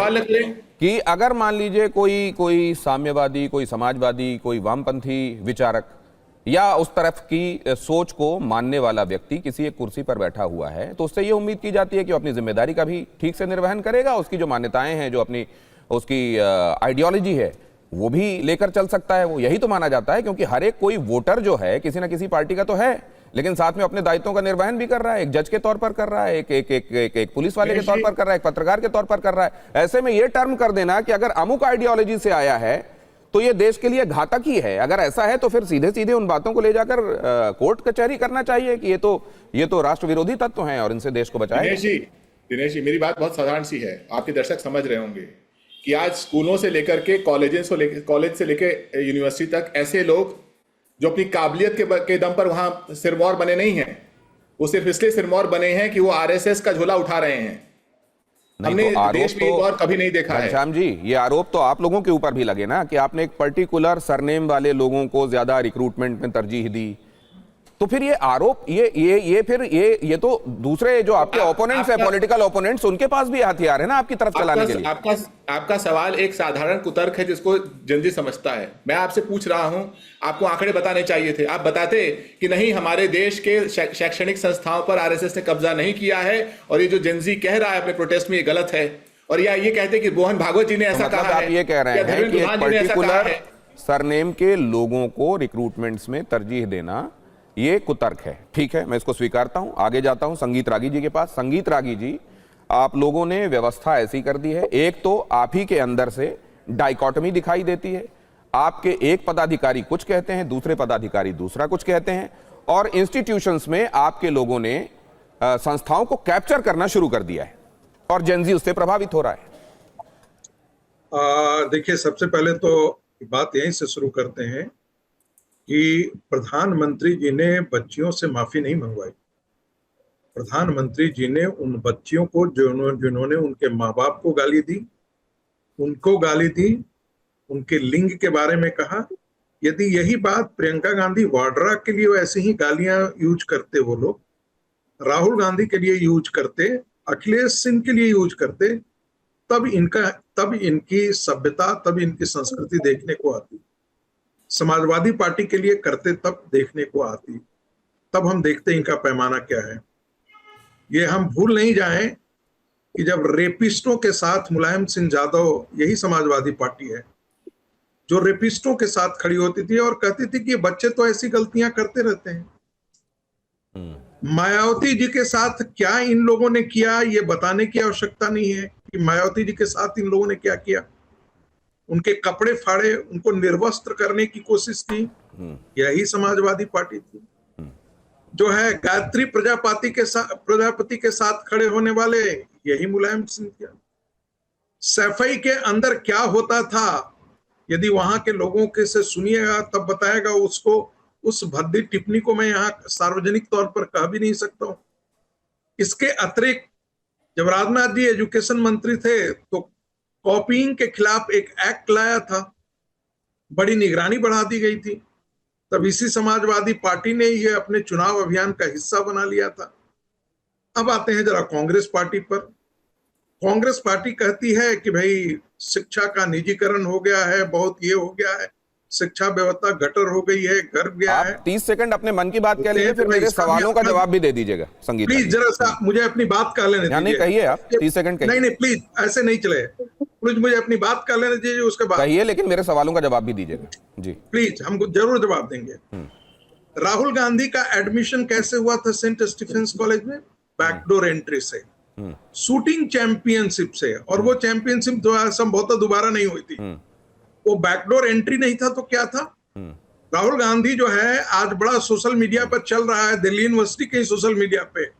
कि अगर मान लीजिए कोई साम्यवादी, कोई समाजवादी, कोई वामपंथी विचारक या उस तरफ की सोच को मानने वाला व्यक्ति किसी एक कुर्सी पर बैठा हुआ है, तो उससे ये उम्मीद की जाती है कि वो अपनी जिम्मेदारी का भी ठीक से निर्वहन करेगा, उसकी जो मान्यताएं हैं, जो अपनी उसकी आइडियोलॉजी है, वो भी लेकर चल सकता है। वो यही तो माना जाता है, क्योंकि हर एक कोई वोटर जो है किसी ना किसी पार्टी का तो है, लेकिन साथ में अपने दायित्वों का निर्वहन भी कर रहा है। एक जज के तौर पर कर रहा है, एक पुलिस वाले के तौर पर कर रहा है, एक पत्रकार के तौर पर कर रहा है। ऐसे में ये टर्म कर देना कि अगर अमुक आइडियोलॉजी से आया है तो ये देश के लिए घातक ही है, अगर ऐसा है तो फिर सीधे सीधे उन बातों को ले जाकर कोर्ट कचहरी करना चाहिए कि ये तो राष्ट्र विरोधी तत्व हैं और इनसे देश को बचाएं। दिनेश जी, मेरी बात बहुत साधारण सी है, आपके दर्शक समझ रहे होंगे कि आज स्कूलों से लेकर के कॉलेज से लेकर यूनिवर्सिटी तक ऐसे लोग जो अपनी काबिलियत के दम पर वहां सिरमौर बने नहीं हैं, वो सिर्फ इसलिए सिरमौर बने हैं कि वो RSS का झोला उठा रहे हैं। हमने तो देश में और कभी नहीं देखा है। श्याम जी, ये आरोप तो आप लोगों के ऊपर भी लगे ना कि आपने एक पर्टिकुलर सरनेम वाले लोगों को ज्यादा रिक्रूटमेंट में तरजीह दी, तो फिर ये आरोप ये तो दूसरे जो आपके ओपोनेंट्स हैं, पॉलिटिकल ओपोनेंट्स, उनके पास भी हथियार है ना आपकी तरफ चलाने के लिए। आपका सवाल एक साधारण कुतर्क है जिसको जल्दी समझता है। मैं आपसे पूछ रहा हूं, आपको आंकड़े बताने चाहिए थे, आप बताते कि नहीं हमारे देश के शैक्षणिक संस्थाओं पर RSS ने कब्जा नहीं किया है, और ये जो जेनजी कह रहा है अपने प्रोटेस्ट में ये गलत है, और या ये कहते कि मोहन भागवत जी ने ऐसा कहा है। आप ये कह रहे हैं कि एक पर्टिकुलर सरनेम के लोगों को रिक्रूटमेंट्स में तरजीह देना ये कुतर्क है। ठीक है, मैं इसको स्वीकारता हूं। आगे जाता हूं संगीत रागी जी के पास। संगीत रागी जी, आप लोगों ने व्यवस्था ऐसी कर दी है, एक तो आप ही के अंदर से डाइकोटमी दिखाई देती है, आपके एक पदाधिकारी कुछ कहते हैं, दूसरे पदाधिकारी दूसरा कुछ कहते हैं, और इंस्टीट्यूशंस में आपके लोगों ने संस्थाओं को कैप्चर करना शुरू कर दिया है और जेनजी उससे प्रभावित हो रहा है। देखिए, सबसे पहले तो बात यहीं से शुरू करते हैं कि प्रधानमंत्री जी ने बच्चियों से माफी नहीं मंगवाई। प्रधानमंत्री जी ने उन बच्चियों को जिन्होंने उनके माँ बाप को गाली दी, उनको गाली दी, उनके लिंग के बारे में कहा। यदि यही बात प्रियंका गांधी वाड्रा के लिए ऐसे ही गालियां यूज करते, वो लोग राहुल गांधी के लिए यूज करते, अखिलेश सिंह के लिए यूज करते, तब इनकी सभ्यता, तब इनकी संस्कृति देखने को आती। समाजवादी पार्टी के लिए करते तब देखने को आती, तब हम देखते इनका पैमाना क्या है। ये हम भूल नहीं जाएं कि जब रेपिस्टों के साथ मुलायम सिंह यादव, यही समाजवादी पार्टी है जो रेपिस्टों के साथ खड़ी होती थी और कहती थी कि बच्चे तो ऐसी गलतियां करते रहते हैं। मायावती जी के साथ क्या इन लोगों ने किया, ये बताने की आवश्यकता नहीं है कि मायावती जी के साथ इन लोगों ने क्या किया। उनके कपड़े फाड़े, उनको निर्वस्त्र करने की कोशिश की, यही समाजवादी पार्टी थी। जो है गायत्री प्रजापति के साथ खड़े होने वाले, यही मुलायम सिंह थे। सैफई के अंदर क्या होता था, यदि वहां के लोगों के से सुनिएगा तब बताएगा उसको। उस भद्दी टिप्पणी को मैं यहाँ सार्वजनिक तौर पर कह भी नहीं सकता हूं। इसके अतिरिक्त जब राजनाथ जी एजुकेशन मंत्री थे तो कॉपीइंग के खिलाफ एक एक्ट लाया था, बड़ी निगरानी बढ़ा दी गई थी। तब इसी समाजवादी पार्टी ने ये अपने चुनाव अभियान का हिस्सा बना लिया था। अब आते हैं जरा कांग्रेस पार्टी पर। कांग्रेस पार्टी कहती है कि भाई शिक्षा का निजीकरण हो गया है, बहुत ये हो गया है, शिक्षा व्यवस्था गटर हो गई है, गर्भ गया है। 30 सेकंड अपने मन की बात कह लीजिए, फिर मेरे सवालों का जवाब भी दे दीजिएगा। संगीत प्लीज जरा सा मुझे अपनी बात कर लेने दीजिए। नहीं कहिए आप, 30 सेकंड कहिए। नहीं प्लीज ऐसे नहीं चले, प्लीज मुझे अपनी बात कर लेने दीजिए, उसके बाद कहिए, लेकिन मेरे सवालों का जवाब भी दीजिएगा जी। प्लीज, हमको जरूर जवाब देंगे। राहुल गांधी का एडमिशन कैसे हुआ था सेंट स्टीफेंस कॉलेज में? बैकडोर एंट्री से, शूटिंग चैंपियनशिप से, और वो चैंपियनशिप संभवतः दोबारा नहीं हुई थी। वो बैकडोर एंट्री नहीं था तो क्या था? राहुल गांधी जो है आज बड़ा सोशल मीडिया पर चल रहा है, दिल्ली यूनिवर्सिटी के सोशल मीडिया पे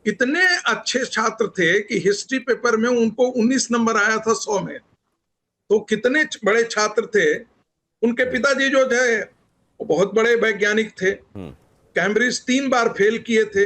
इतने अच्छे छात्र थे कि हिस्ट्री पेपर में उनको 19 नंबर आया था 100 में। तो कितने बड़े छात्र थे। उनके पिताजी जो थे वो बहुत बड़े वैज्ञानिक थे, कैम्ब्रिज 3 बार फेल किए थे।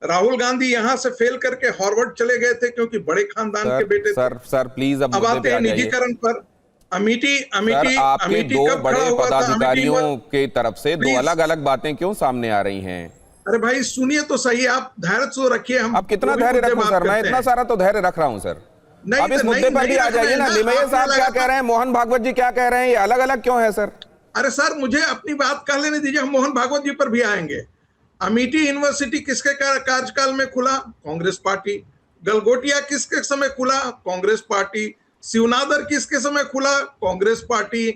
राहुल गांधी यहां से फेल करके हार्वर्ड चले गए थे क्योंकि बड़े खानदान के बेटे थे। सर प्लीज अब आते हैं निजीकरण पर। अमेठी आपके दो बड़े पदाधिकारियों की तरफ से दो अलग अलग बातें क्यों सामने आ रही हैं? अरे भाई सुनिए तो सही, आप धैर्य तो रखिए। हम आप कितना धैर्य रखूं सर? मैं इतना सारा तो धैर्य रख रहा हूं सर। अब इस मुद्दे पर भी आ जाइए ना। लिमये साहब क्या कह रहे हैं, मोहन भागवत जी क्या कह रहे हैं, ये अलग अलग क्यों है सर? अरे सर मुझे अपनी बात कह लेने दीजिए, हम मोहन भागवत जी पर भी आएंगे। अमेठी यूनिवर्सिटी किसके कार्यकाल में खुला? कांग्रेस पार्टी। गलगोटिया किसके समय खुला? कांग्रेस पार्टी। शिवनादर किसके समय खुला? कांग्रेस पार्टी।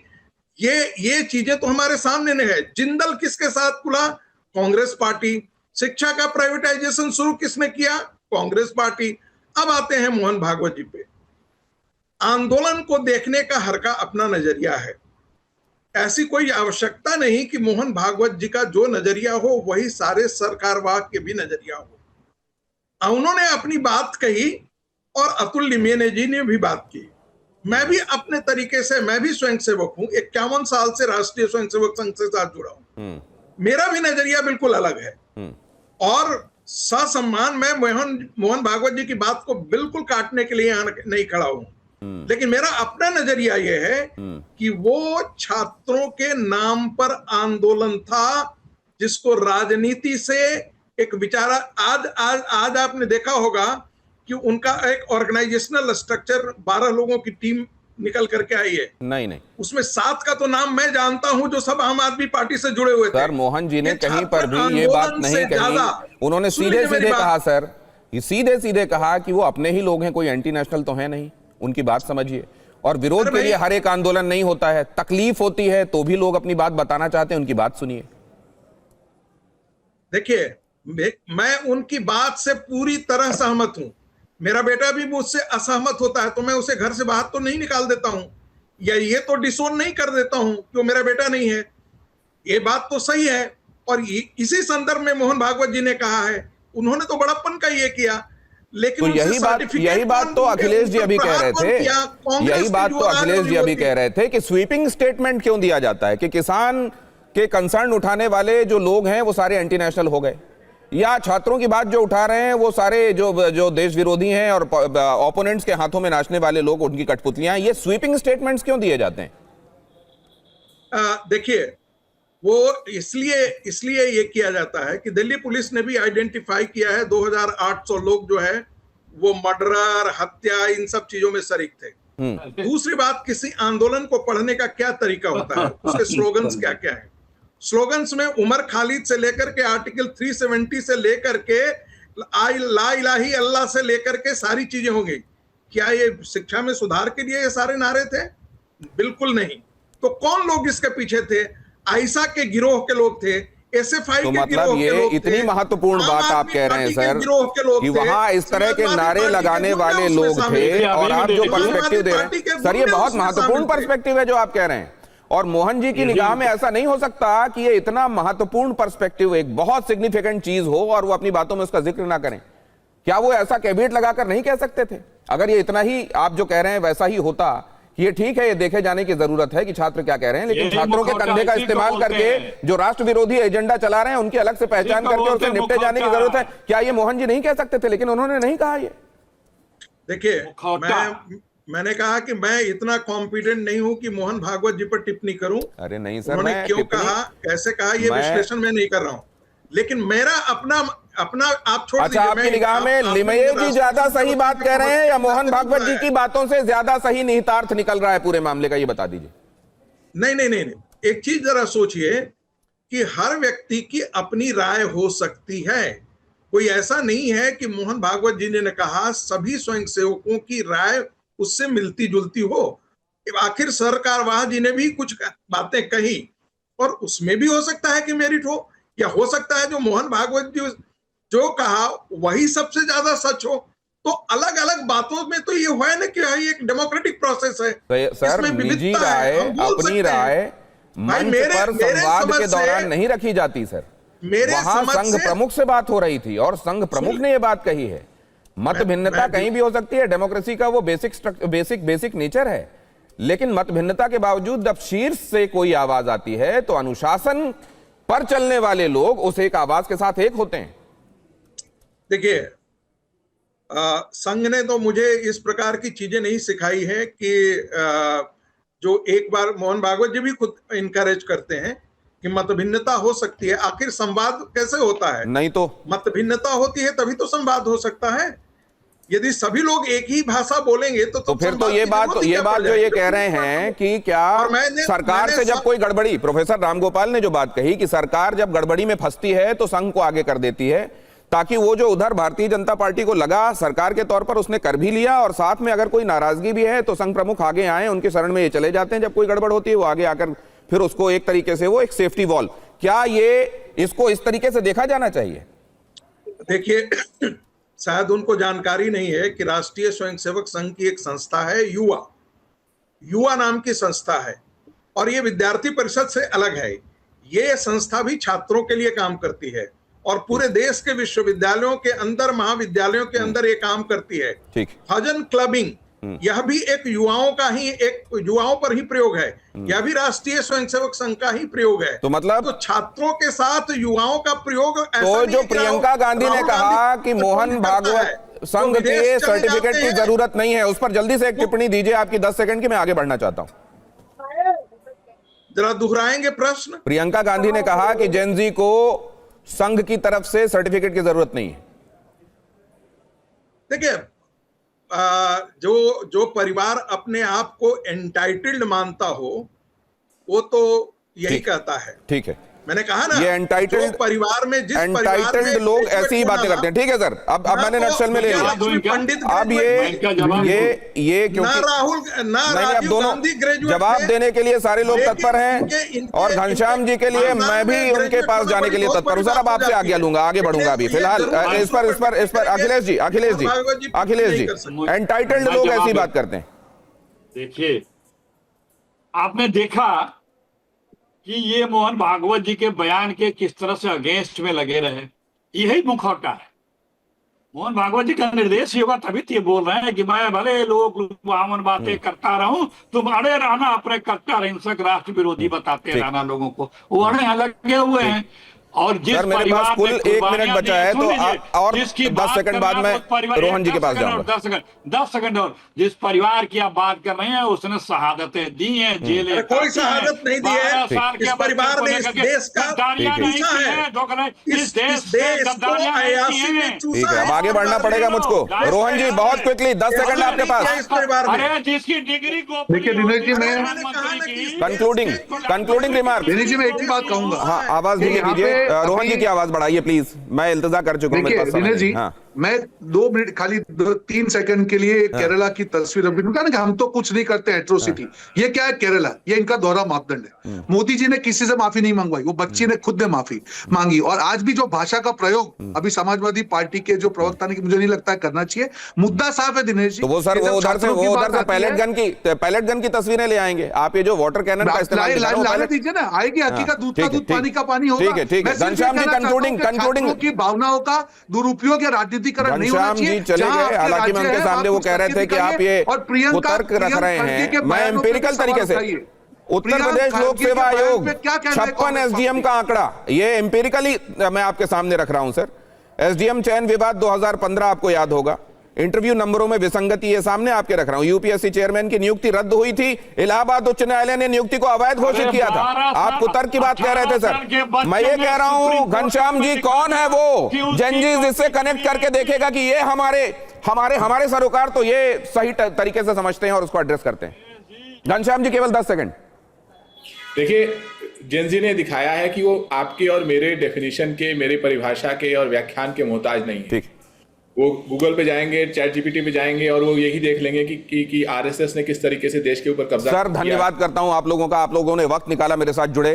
ये चीजें तो हमारे सामने नहीं है। जिंदल किसके साथ खुला? कांग्रेस पार्टी। शिक्षा का प्राइवेटाइजेशन शुरू किसने किया? कांग्रेस पार्टी। अब आते हैं मोहन भागवत जी पे। आंदोलन को देखने का हर का अपना नजरिया है। ऐसी कोई आवश्यकता नहीं कि मोहन भागवत जी का जो नजरिया हो वही सारे सरकारवाह के भी नजरिया हो। उन्होंने अपनी बात कही और अतुल लिमये जी ने भी बात की। मैं भी अपने तरीके से, मैं भी स्वयंसेवक हूं, 51 साल से राष्ट्रीय स्वयंसेवक संघ से साथ जुड़ा हूं। मेरा भी नजरिया बिल्कुल अलग है और ससम्मान मैं मोहन भागवत जी की बात को बिल्कुल काटने के लिए यहां नहीं खड़ा हूं। लेकिन मेरा अपना नजरिया यह है कि वो छात्रों के नाम पर आंदोलन था जिसको राजनीति से एक विचारा आज आपने देखा होगा कि उनका एक ऑर्गेनाइजेशनल स्ट्रक्चर 12 लोगों की टीम निकल करके आई है। नहीं उसमें 7 का तो नाम मैं जानता हूं जो सब आम आदमी पार्टी से जुड़े हुए थे। सर मोहन जी ने कहीं पर भी ये बात नहीं कही। उन्होंने सीधे कहा सर, सीधे कहा कि वो अपने ही लोग हैं, कोई एंटी नेशनल तो है नहीं। उनकी बात समझिए। और विरोध के लिए हर एक आंदोलन नहीं होता है, तकलीफ होती है तो भी लोग अपनी बात बताना चाहते हैं, उनकी बात सुनिए। देखिए मैं उनकी बात से पूरी तरह सहमत हूं। मेरा बेटा भी मुझसे असहमत होता है तो मैं उसे घर से बाहर तो नहीं निकाल देता हूं या ये तो डिसोन नहीं कर देता हूं कि वो मेरा बेटा नहीं है। ये बात तो सही है। और इसी संदर्भ में मोहन भागवत जी ने कहा है, उन्होंने तो बड़प्पन का ये किया। लेकिन तो यही बात तो अखिलेश जी अभी कह रहे थे, यही बात तो अखिलेश जी अभी कह रहे थे कि स्वीपिंग स्टेटमेंट क्यों दिया जाता है कि किसान के कंसर्न उठाने वाले जो लोग हैं वो सारे एंटी नेशनल हो गए। या छात्रों की बात जो उठा रहे हैं वो सारे जो देश विरोधी हैं और ओपोनेंट्स के हाथों में नाचने वाले लोग, उनकी कठपुतलियां, ये स्वीपिंग स्टेटमेंट्स क्यों दिए जाते हैं? देखिए, वो इसलिए ये किया जाता है कि दिल्ली पुलिस ने भी आइडेंटिफाई किया है 2800 लोग जो है वो मर्डर, हत्या, इन सब चीजों में शरीक थे। दूसरी बात, किसी आंदोलन को पढ़ने का क्या तरीका होता है, उसके स्लोगन्स क्या क्या है। स्लोगन्स में उमर खालिद से लेकर के आर्टिकल 370 से लेकर के ला इलाही अल्लाह से लेकर के सारी चीजें होंगी। क्या ये शिक्षा में सुधार के लिए ये सारे नारे थे? बिल्कुल नहीं। तो कौन लोग इसके पीछे थे? आयशा के गिरोह के लोग थे, एसएफआई तो के मतलब गिरोह के लोग थे। इतनी महत्वपूर्ण बात आप कह रहे हैं सर कि वहां इस तरह के नारे लगाने वाले लोग थे, और आप जो पर्सपेक्टिव दे रहे हैं सर, ये बहुत महत्वपूर्ण पर्सपेक्टिव है जो आप कह रहे हैं। और मोहन जी की निगाह में ऐसा नहीं हो सकता कि ये इतना महत्वपूर्ण पर्सपेक्टिव, एक बहुत सिग्निफिकेंट चीज हो और वो अपनी बातों में उसका जिक्र ना करें। क्या वो ऐसा कैविएट लगाकर नहीं कह सकते थे? अगर ये इतना ही आप जो कह रहे हैं वैसा ही होता, ये ठीक है, ये देखे जाने की जरूरत है कि छात्र क्या कह रहे हैं, लेकिन छात्रों के कंधे का इस्तेमाल करके जो राष्ट्र विरोधी एजेंडा चला रहे हैं उनकी अलग से पहचान करके उससे निपटे जाने की जरूरत है। क्या ये मोहन जी नहीं कह सकते थे? लेकिन उन्होंने नहीं कहा। ये देखिए, मैंने कहा कि मैं इतना कॉन्फिडेंट नहीं हूं कि मोहन भागवत जी पर टिप्पणी करूं। अरे नहीं सर, उन्होंने क्यों कहा, कैसे कहा, ये विश्लेषण मैं नहीं कर रहा हूं। लेकिन मेरा अपना आप छोड़ दीजिए। अच्छा, आपकी निगाह में लिमये जी ज्यादा सही बात कह रहे हैं या मोहन भागवत जी की बातों से ज्यादा सही निहितार्थ निकल रहा है पूरे मामले का, ये बता दीजिए। नहीं, एक चीज जरा सोचिए कि हर व्यक्ति की अपनी राय हो सकती है। कोई ऐसा नहीं है कि मोहन भागवत जी ने कहा सभी स्वयंसेवकों की राय उससे मिलती जुलती हो। आखिर सर कारवाह जी ने भी कुछ बातें कही और उसमें भी हो सकता है कि मेरिट हो, या हो सकता है जो मोहन भागवत जी जो कहा वही सबसे ज्यादा सच हो। तो अलग अलग बातों में तो ये हुआ है ना कि एक डेमोक्रेटिक प्रोसेस है, सर निजी राय, अपनी राय मंच पर संवाद के दौरान नहीं रखी जाती सर। वहां संघ प्रमुख से बात हो रही थी और संघ प्रमुख ने ये बात कही है। मत भिन्नता कहीं भी हो सकती है, डेमोक्रेसी का वो बेसिक नेचर है, लेकिन मत भिन्नता के बावजूद जब शीर्ष से कोई आवाज आती है तो अनुशासन पर चलने वाले लोग उस एक आवाज के साथ एक होते हैं। देखिए, संघ ने तो मुझे इस प्रकार की चीजें नहीं सिखाई है कि जो एक बार मोहन भागवत जी भी खुद इनकरेज करते हैं कि मत भिन्नता हो सकती है। आखिर संवाद कैसे होता है? नहीं तो मत भिन्नता होती है तभी तो संवाद हो सकता है। यदि सभी लोग एक ही भाषा बोलेंगे तो फिर तो ये बात जो ये कह रहे हैं कि क्या सरकार से जब कोई गड़बड़ी, प्रोफेसर रामगोपाल ने जो बात कही कि सरकार जब गड़बड़ी में फंसती है तो संघ को आगे कर देती है, ताकि वो जो उधर भारतीय जनता पार्टी को लगा सरकार के तौर पर उसने कर भी लिया, और साथ में अगर कोई नाराजगी भी है तो संघ प्रमुख आगे आए, उनके शरण में ये चले जाते हैं। जब कोई गड़बड़ होती है वो आगे आकर फिर उसको एक तरीके से वो एक सेफ्टी वॉल, क्या ये इसको इस तरीके से देखा जाना चाहिए? देखिए, शायद उनको जानकारी नहीं है कि राष्ट्रीय स्वयंसेवक संघ की एक संस्था है, युवा नाम की संस्था है, और ये विद्यार्थी परिषद से अलग है। ये संस्था भी छात्रों के लिए काम करती है और पूरे देश के विश्वविद्यालयों के अंदर, महाविद्यालयों के अंदर ये काम करती है। भजन क्लबिंग, यह भी एक युवाओं पर ही प्रयोग है, यह भी राष्ट्रीय स्वयंसेवक संघ का ही प्रयोग है। तो मतलब तो छात्रों के साथ युवाओं का प्रयोग तो जो प्रियंका गांधी ने कहा कि मोहन भागवत संघ के सर्टिफिकेट की जरूरत नहीं है, उस पर जल्दी से एक टिप्पणी दीजिए आपकी 10 सेकंड की, मैं आगे बढ़ना चाहता हूं। जरा दोहराएंगे प्रश्न? प्रियंका गांधी ने कहा कि जेनजी को संघ की तरफ से सर्टिफिकेट की जरूरत नहीं है। देखिए, जो परिवार अपने आप को एंटाइटल्ड मानता हो वो तो यही कहता है। ठीक है, मैंने कहा ना, ये एंटाइटल्ड परिवार में जिस एंटाइटल्ड लोग ऐसी ही बातें करते हैं। ठीक है सर, अब मैंने नक्शल में ले लिया। अब ये क्योंकि राहुल अब दोनों जवाब देने के लिए सारे लोग तत्पर हैं, और घनश्याम जी के लिए मैं भी उनके पास जाने के लिए तत्पर हूं। सर, अब आपसे आज्ञा लूंगा, आगे बढ़ूंगा अभी फिलहाल इस पर अखिलेश जी एंटाइटल्ड लोग ऐसी बात करते हैं। देखिए, आपने देखा कि ये मोहन भागवत जी के बयान के किस तरह से अगेंस्ट में लगे रहे, यही मुखौटा है। मोहन भागवत जी का निर्देश ही होगा तभी तो ये बोल रहे हैं कि मैं भले लोग लुभावन बातें करता रहूं, तुम अड़े रहना, अपने कट्टर हिंसक राष्ट्र विरोधी बताते रहना लोगों को, वो अड़े लगे हुए हैं। और जिस सर, मेरे परिवार पास कुल ने 1 मिनट कुर्बानियां बचा दी, है, सुन तो लीजिए, और जिसकी 10 बात सेकंड कर बाद रहे मैं हैं, उस परिवार- रोहन जी के 10 पास सेकंड और जाऊंगा। 10 सेकंड और जिस परिवार की आप बात कर रहे हैं उसने शहादतें दी हैं, जेलें अरे कोई काटी हैं, शहादत नहीं दी है। 12 साल इस के परिवार बच्चे को ने इस लेकर के देश का गद्दारियां नहीं चूसा की है। हैं, धोखा इस देश को गद्दारियां नहीं की अयासी में हैं। चूसा ठीक है, अब है। आगे बढ़ना पड़ेगा मुझको। रोहन जी, बहुत क्विकली, 10 सेकंड आपके पास। इस परिवार में अरे जिसकी डिग्री को देखिए दिनेश जी, मैं कंक्लूडिंग रिमार्क। दिनेश जी, मैं एक ही बात कहूंगा। हाँ, आवाज धीमी यहाँ कीजिए। पे रोहन जी अभी- की आवाज बढ़ाइए प्लीज, मैं इंतजार कर चुका हूँ, मेरे देखिए पास समय दिनेश जी, नहीं। हाँ, मैं 2 मिनट खाली 3 सेकंड के लिए केरला की तस्वीर अभी कहा ना कि हम तो कुछ नहीं करते एट्रोसिटी। ये क्या है? केरला, ये इनका दोहरा मापदंड है। मोदी जी ने किसी से माफी नहीं मंगवाई, वो बच्ची ने खुद ने माफी मांगी। और आज भी जो भाषा का प्रयोग अभी समाजवादी पार्टी के जो प्रवक्ता ने, मुझे नहीं लगता है करना चाहिए। मुद्दा साफ है दिनेश जी। तो वो सर, कि जब वो उधर छात्रों की बात से आती है- पैलेट गन की तस्वीरें ले आएंगे। आप ये जो वाटर कैनन का इस्तेमाल कर रहे हो, लाने पैलेट- दीजिए ना, आएगी हकीकत, दूध का ठीक है, दूध, पानी का पानी होगा। ठीक है, ठीक है। मैं सिर्फ ये घनश्याम जी, कहना चाहता हूं कि concluding- छात्रों की भावनाओं का दुरुपयोग या राजनीतिकरण नहीं होना घनश्याम जी चाहिए। चले जहां गए, आपके हालांकि मैं राज्य उनके है, सामने आप वो कुछ कह रहे करके थे कि आप दिखाइए। ये और प्रियंका कुतर्क रख रहे खड़गे के हैं। मैं बयानों पे एम्पिरिकल भी सवाल तरीके से, उठाइए। उत्तर प्रियंका प्रदेश लोक खड़गे के सेवा बयान आयोग पे क्या कहना है 56 कांग्रेस एसडीएम का आंकड़ा, ये एम्पिरिकली मैं आपके सामने रख रहा हूं सर। एसडीएम चयन विवाद 2015 आपको याद होगा, इंटरव्यू नंबरों में विसंगति, ये सामने आपके रख रहा हूं। यूपीएससी चेयरमैन की नियुक्ति रद्द हुई थी, इलाहाबाद उच्च न्यायालय ने नियुक्ति को अवैध घोषित किया था। आप कुतर्क की बात कह रहे थे सर। मैं ये कह रहा हूं, घनश्याम जी कौन है वो जंजीज, इससे कनेक्ट करके देखेगा कि ये हमारे सरोकार तो ये सही तरीके से समझते हैं और उसको एड्रेस करते हैं। घनश्याम जी, केवल 10 सेकंड। देखिए, जेनजी ने दिखाया है कि वो आपके और मेरे डेफिनेशन के, मेरे परिभाषा के और व्याख्यान के मोहताज नहीं है। ठीक, वो गूगल पे जाएंगे, चैट जीपीटी पे जाएंगे और वो यही देख लेंगे कि आरएसएस ने किस तरीके से देश के ऊपर कब्जा सर किया। धन्यवाद करता हूं आप लोगों का, आप लोगों ने वक्त निकाला मेरे साथ जुड़े।